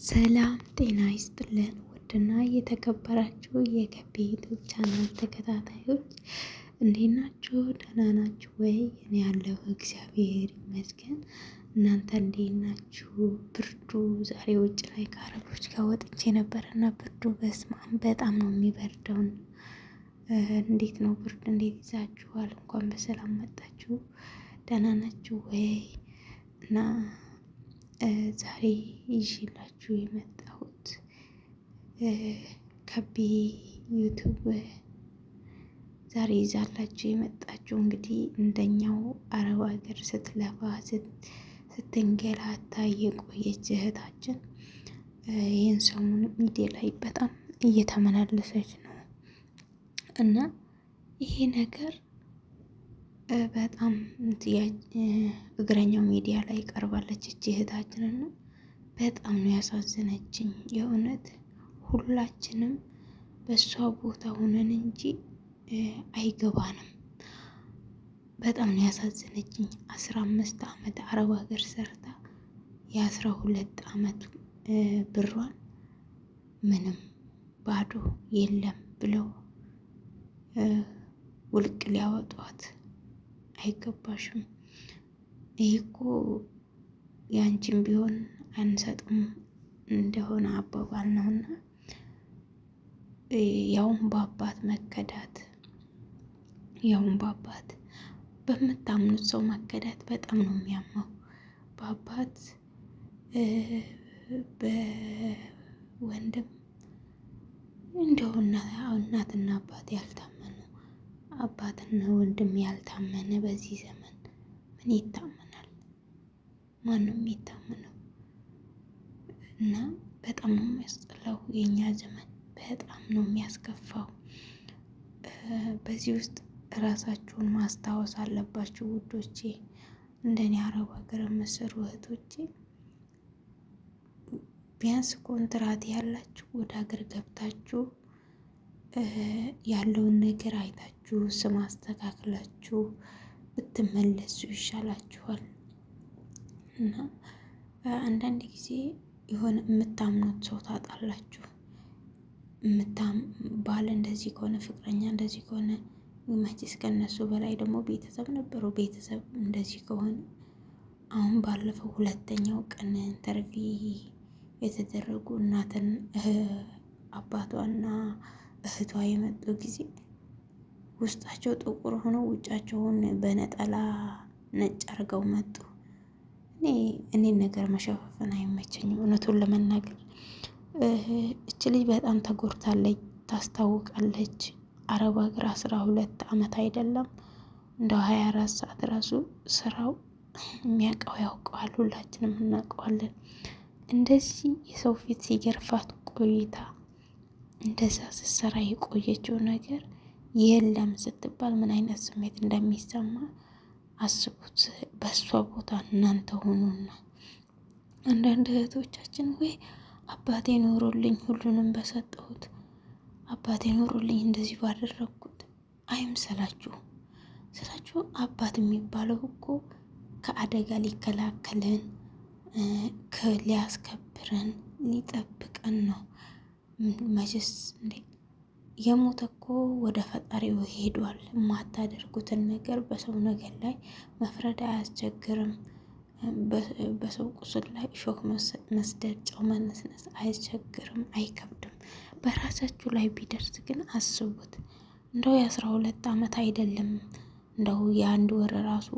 ሰላም ጤና ይስጥልን። ውድና የተከበራችሁ የገቢ ዩቱብ ቻናል ተከታታዮች እንዴት ናችሁ? ደህና ናችሁ ወይ? እኔ ያለው እግዚአብሔር ይመስገን። እናንተ እንዴት ናችሁ? ብርዱ ዛሬ ውጭ ላይ ከአረቦች ጋር ወጥቼ ነበርና ብርዱ በስማም በጣም ነው የሚበርደውን። እንዴት ነው ብርድ? እንዴት ይዛችኋል? እንኳን በሰላም መጣችሁ። ደህና ናችሁ ወይ? እና ዛሬ ይዤላችሁ የመጣሁት ከቢ ዩቱብ ዛሬ ይዛላችሁ የመጣችሁ እንግዲህ እንደኛው አረብ ሀገር ስትለፋ ስትንገላታ የቆየች እህታችን ይህን ሰሞን ሚዲያ ላይ በጣም እየተመላለሰች ነው እና ይሄ ነገር በጣም እግረኛው ሚዲያ ላይ ቀርባለች እቺ እህታችንና በጣም ነው ያሳዘነችኝ። የእውነት ሁላችንም በእሷ ቦታ ሆነን እንጂ አይገባንም። በጣም ነው ያሳዘነችኝ። 15 ዓመት አረብ ሀገር ሰርታ የ12 ዓመት ብሯን ምንም ባዶ የለም ብለው ውልቅ ሊያወጧት አይገባሽም። ይህ እኮ ያንቺም ቢሆን አንሰጥም እንደሆነ አባባል ነውና ያውን በአባት መከዳት፣ ያውን በአባት በምታምኑት ሰው መከዳት በጣም ነው የሚያመው። በአባት በወንድም እንደው እናትና አባት ያልታመኑ አባትና ወንድም ያልታመነ በዚህ ዘመን ምን ይታመናል? ማንም የሚታመነው እና በጣም ነው የሚያስጠላው። የኛ ዘመን በጣም ነው የሚያስከፋው። በዚህ ውስጥ ራሳችሁን ማስታወስ አለባችሁ ውዶቼ። እንደኔ አረብ ሀገር የምትሰሩ እህቶቼ ቢያንስ ኮንትራት ያላችሁ ወደ ሀገር ገብታችሁ ያለውን ነገር አይታችሁ ስም አስተካክላችሁ ብትመለሱ ይሻላችኋል። እና አንዳንድ ጊዜ የሆነ የምታምኑት ሰው ታጣላችሁ። ባል እንደዚህ ከሆነ ፍቅረኛ እንደዚህ ከሆነ መቼስ ከነሱ በላይ ደግሞ ቤተሰብ ነበሩ። ቤተሰብ እንደዚህ ከሆነ አሁን ባለፈው 2ኛው ቀን ኢንተርቪ የተደረጉ እናትን አባቷና እህቷ የመጡ ጊዜ ውስጣቸው ጥቁር ሆኖ ውጫቸውን በነጠላ ነጭ አርገው መጡ። እኔን ነገር መሸፋፈን አይመቸኝም እውነቱን ለመናገር። እች ልጅ በጣም ተጎድታለች፣ ታስታውቃለች። አረብ ሀገር 12 ዓመት አይደለም እንደው 24 ሰዓት ራሱ ስራው የሚያውቀው ያውቀዋል፣ ሁላችንም እናውቀዋለን። እንደዚህ የሰው ፊት ሲገርፋት ቆይታ እንደዛ ስትሰራ የቆየችው ነገር የለም ስትባል ምን አይነት ስሜት እንደሚሰማ አስቡት። በእሷ ቦታ እናንተ ሆኑና አንዳንድ እህቶቻችን ወይ አባቴ ኖሮልኝ ሁሉንም በሰጠሁት፣ አባቴ ኖሮልኝ እንደዚህ ባደረግኩት አይምሰላችሁ። ስላችሁ አባት የሚባለው እኮ ከአደጋ ሊከላከለን ሊያስከብረን ሊጠብቀን ነው። መቼስ እንዴ የሞተ እኮ ወደ ፈጣሪው ሄዷል። የማታደርጉትን ነገር በሰው ነገር ላይ መፍረድ አያስቸግርም። በሰው ቁስል ላይ ሾክ መስደድ፣ ጨው መነስነስ አያስቸግርም፣ አይከብድም። በራሳችሁ ላይ ቢደርስ ግን አስቡት። እንደው የ12 ዓመት አይደለም እንደው የአንድ ወር ራሱ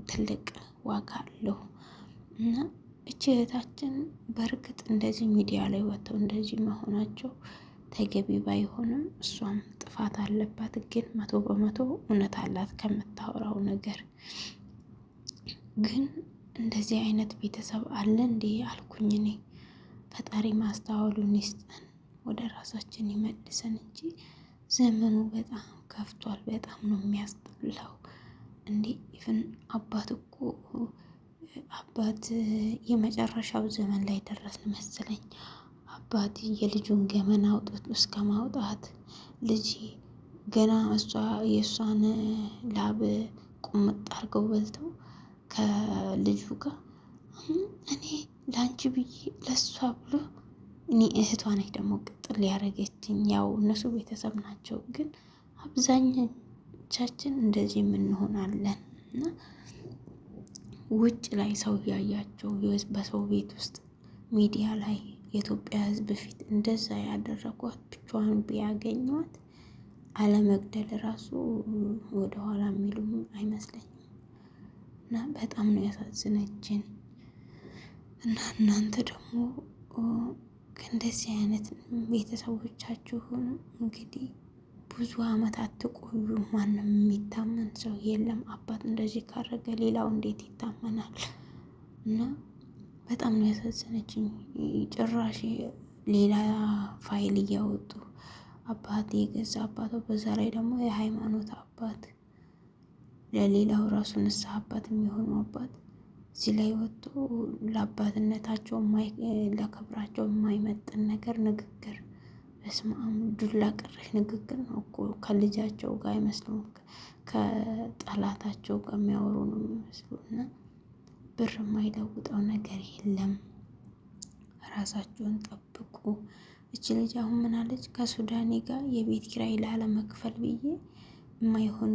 ትልቅ ዋጋ አለው። እና እቺ እህታችን በእርግጥ እንደዚህ ሚዲያ ላይ ወጥተው እንደዚህ መሆናቸው ተገቢ ባይሆንም እሷም ጥፋት አለባት። ግን 100% እውነት አላት ከምታወራው ነገር። ግን እንደዚህ አይነት ቤተሰብ አለ እንዴ አልኩኝ እኔ። ፈጣሪ ማስተዋሉን ይስጠን፣ ወደ ራሳችን ይመልሰን እንጂ ዘመኑ በጣም ከፍቷል። በጣም ነው የሚያስጠላው። እንዴ ኢቭን አባት እኮ አባት የመጨረሻው ዘመን ላይ ደረስን መሰለኝ። አባት የልጁን ገመና አውጥቶ እስከ ማውጣት ልጅ ገና እሷ የእሷን ላብ ቁምጥ አድርገው በልተው ከልጁ ጋር እኔ ለአንቺ ብዬ ለሷ ብሎ እኔ እህቷ ነች ደግሞ ቅጥል ያደረገችኝ። ያው እነሱ ቤተሰብ ናቸው፣ ግን አብዛኞቻችን እንደዚህ የምንሆናለን እና ውጭ ላይ ሰው እያያቸው በሰው ቤት ውስጥ ሚዲያ ላይ የኢትዮጵያ ሕዝብ ፊት እንደዛ ያደረጓት ብቻዋን ቢያገኟት አለመግደል ራሱ ወደኋላ የሚሉም አይመስለኝም። እና በጣም ነው ያሳዝነችን። እና እናንተ ደግሞ ከእንደዚህ አይነት ቤተሰቦቻችሁን እንግዲህ ብዙ አመት አትቆዩ። ማንም የሚታመን ሰው የለም። አባት እንደዚህ ካረገ ሌላው እንዴት ይታመናል? እና በጣም ነው ያሳዘነችኝ። ጭራሽ ሌላ ፋይል እያወጡ አባት የገዛ አባቷ፣ በዛ ላይ ደግሞ የሃይማኖት አባት፣ ለሌላው ራሱ ንስሐ አባት የሚሆኑ አባት እዚህ ላይ ወጥቶ ለአባትነታቸው ለክብራቸው የማይመጥን ነገር ንግግር፣ በስመ አብ ዱላ ቀረሽ ንግግር ነው እኮ። ከልጃቸው ጋር አይመስሉም፣ ከጠላታቸው ጋር የሚያወሩ ነው የሚመስሉ። እና ብር የማይለውጠው ነገር የለም። ራሳችሁን ጠብቁ። እች ልጅ አሁን ምናለች? ከሱዳኔ ጋር የቤት ኪራይ ላለመክፈል ብዬ የማይሆኑ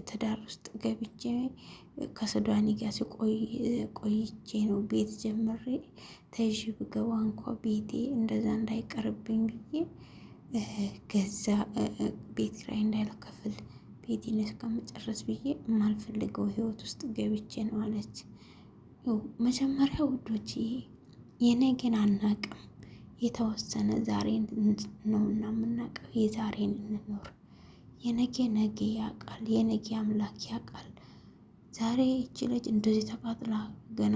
ትዳር ውስጥ ገብቼ ከሱዳኔ ጋር ቆይቼ ነው ቤት ጀምሬ ተይዤ ብገባ እንኳ ቤቴ እንደዛ እንዳይቀርብኝ ብዬ ገዛ ቤት ኪራይ እንዳልከፍል ቤቴን እስከመጨረስ ብዬ የማልፈልገው ህይወት ውስጥ ገብቼ ነው አለች። መጀመሪያ ውዶች የነገን አናቅም። የተወሰነ ዛሬን ነውና የምናውቀው፣ የዛሬን እንኖር። ነገ ያውቃል፣ የነገ አምላክ ያውቃል። ዛሬ እቺ ልጅ እንደዚህ ተቃጥላ ገና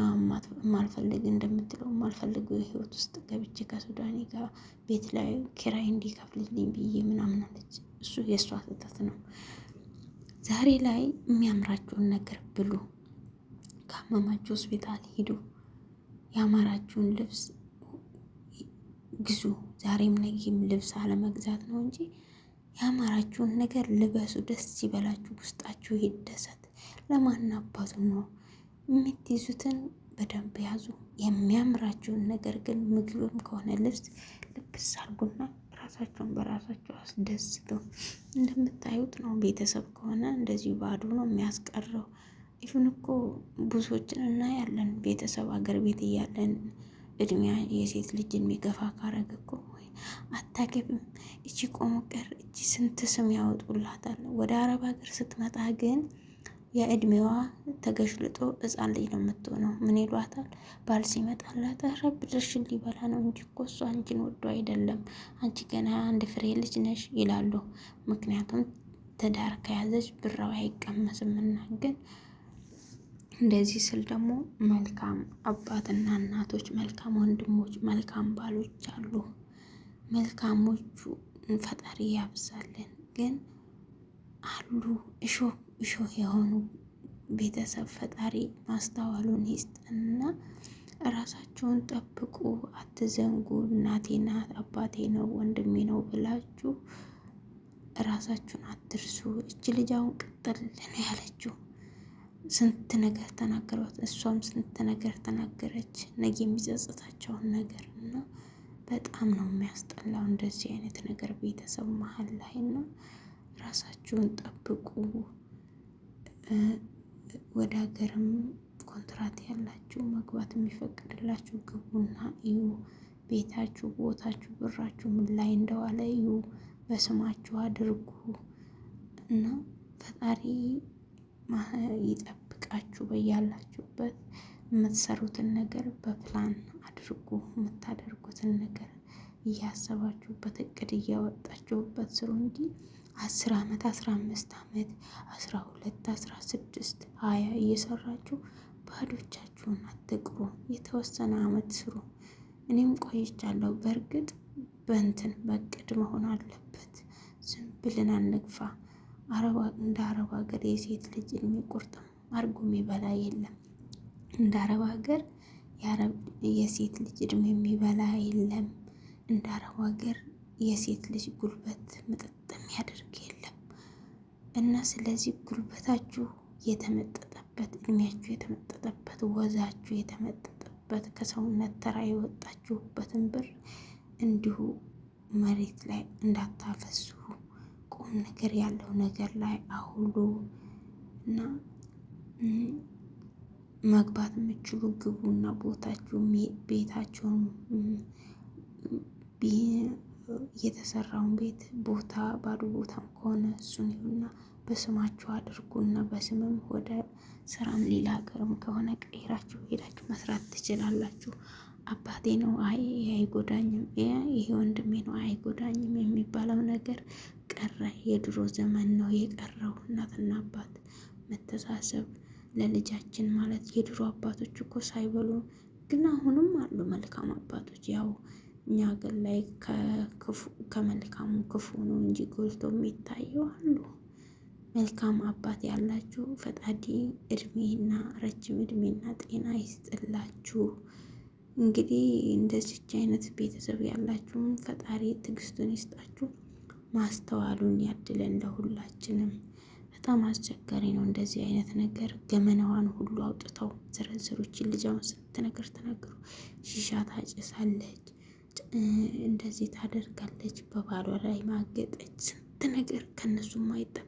ማልፈልግ እንደምትለው ማልፈልገው ህይወት ውስጥ ገብቼ ከሱዳኔ ጋር ቤት ላይ ኪራይ እንዲከፍልልኝ ብዬ ምናምን አለች። እሱ የእሷ ስህተት ነው። ዛሬ ላይ የሚያምራችሁን ነገር ብሉ፣ ካመማችሁ ሆስፒታል ሂዱ፣ ያማራችሁን ልብስ ግዙ። ዛሬም ነገም ልብስ አለመግዛት ነው እንጂ ያማራችሁን ነገር ልበሱ። ደስ ይበላችሁ፣ ውስጣችሁ ይደሰት። ለማን አባቱ ነው? የምትይዙትን በደንብ ያዙ። የሚያምራችሁን ነገር ግን ምግብም ከሆነ ልብስ ልብስ አርጉና ራሳችሁን በራሳችሁ አስደስቱ። እንደምታዩት ነው። ቤተሰብ ከሆነ እንደዚሁ ባዶ ነው የሚያስቀረው። ይሁን እኮ ብዙዎችን እናያለን። ቤተሰብ አገር ቤት እያለን እድሜያ የሴት ልጅ የሚገፋ ካረገ እኮ አታገብም፣ እቺ ቆሞ ቀር፣ እቺ ስንት ስም ያወጡላታል። ወደ አረብ ሀገር ስትመጣ ግን የእድሜዋ ተገሽልጦ ሕፃን ልጅ ነው የምትሆነው። ምን ይሏታል? ባል ሲመጣላት ረብ ድርሽን ሊበላ ነው እንጂ እኮ እሱ አንቺን ወዶ አይደለም፣ አንቺ ገና አንድ ፍሬ ልጅ ነሽ ይላሉ። ምክንያቱም ትዳር ከያዘች ብራው አይቀመስምና። ግን እንደዚህ ስል ደግሞ መልካም አባትና እናቶች፣ መልካም ወንድሞች፣ መልካም ባሎች አሉ። መልካሞቹ ፈጣሪ ያብዛልን። ግን አሉ እሾህ የሆኑ ቤተሰብ ፈጣሪ ማስተዋሉን ይስጠንና ራሳችሁን ጠብቁ። አትዘንጉ። እናቴ ናት፣ አባቴ ነው፣ ወንድሜ ነው ብላችሁ ራሳችሁን አትርሱ። እች ልጅ አሁን ቅጥል ነው ያለችው። ስንት ነገር ተናገሯት፣ እሷም ስንት ነገር ተናገረች። ነገ የሚጸጽታቸውን ነገር እና በጣም ነው የሚያስጠላው እንደዚህ አይነት ነገር ቤተሰብ መሀል ላይ እና ራሳችሁን ጠብቁ። ወደ ሀገርም ኮንትራት ያላችሁ መግባት የሚፈቅድላችሁ ግቡና እዩ። ቤታችሁ፣ ቦታችሁ፣ ብራችሁ ምን ላይ እንደዋለ እዩ። በስማችሁ አድርጉ እና ፈጣሪ ይጠብቃችሁ። በያላችሁበት የምትሰሩትን ነገር በፕላን አድርጉ። የምታደርጉትን ነገር እያሰባችሁበት እቅድ እያወጣችሁበት ስሩ እንጂ 10 ዓመት 15 ዓመት 12 16 20 እየሰራችሁ ባዶቻችሁን አትቅሩ። የተወሰነ ዓመት ስሩ። እኔም ቆይቻለሁ። በእርግጥ በእቅድ መሆን አለበት። ዝም ብለን አንግፋ። እንደ አረብ ሀገር የሴት ልጅ እድሜ ቁርጥም አርጎ የሚበላ የለም። እንደ አረብ ሀገር የሴት ልጅ እድሜ የሚበላ የለም። እንደ አረብ ሀገር የሴት ልጅ ጉልበት ምጥጥ የሚያደርግ የለም። እና ስለዚህ ጉልበታችሁ የተመጠጠበት፣ እድሜያችሁ የተመጠጠበት፣ ወዛችሁ የተመጠጠበት የወጣችሁበት ከሰውነት ተራ የወጣችሁበትን ብር እንዲሁ መሬት ላይ እንዳታፈሱ፣ ቁም ነገር ያለው ነገር ላይ አውሉ እና መግባት የምችሉ ግቡና ቦታችሁም ቤታችሁም የተሰራውን ቤት ቦታ ባዶ ቦታም ከሆነ እሱን ይሁና በስማችሁ አድርጉና በስምም ወደ ስራም ሌላ ሀገርም ከሆነ ቀይራችሁ ሄዳችሁ መስራት ትችላላችሁ። አባቴ ነው አይ አይጎዳኝም፣ ይሄ ወንድሜ ነው አይጎዳኝም የሚባለው ነገር ቀረ። የድሮ ዘመን ነው የቀረው። እናትና አባት መተሳሰብ ለልጃችን ማለት የድሮ አባቶች እኮ ሳይበሉ ግን አሁንም አሉ መልካም አባቶች። ያው እኛ ሀገር ላይ ከመልካሙ ክፉ ነው እንጂ ጎልቶ የሚታየው አሉ። መልካም አባት ያላችሁ ፈጣሪ እድሜና ረጅም እድሜና ጤና ይስጥላችሁ። እንግዲህ እንደዚች አይነት ቤተሰብ ያላችሁም ፈጣሪ ትዕግስቱን ይስጣችሁ፣ ማስተዋሉን ያድለን ለሁላችንም። በጣም አስቸጋሪ ነው እንደዚህ አይነት ነገር። ገመናዋን ሁሉ አውጥተው ዘረዘሮችን ልጃውን ስንት ነገር ተናገሩ። ሺሻ ታጨሳለች፣ እንደዚህ ታደርጋለች፣ በባሏ ላይ ማገጠች፣ ስንት ነገር ከነሱ ማይጠበቅ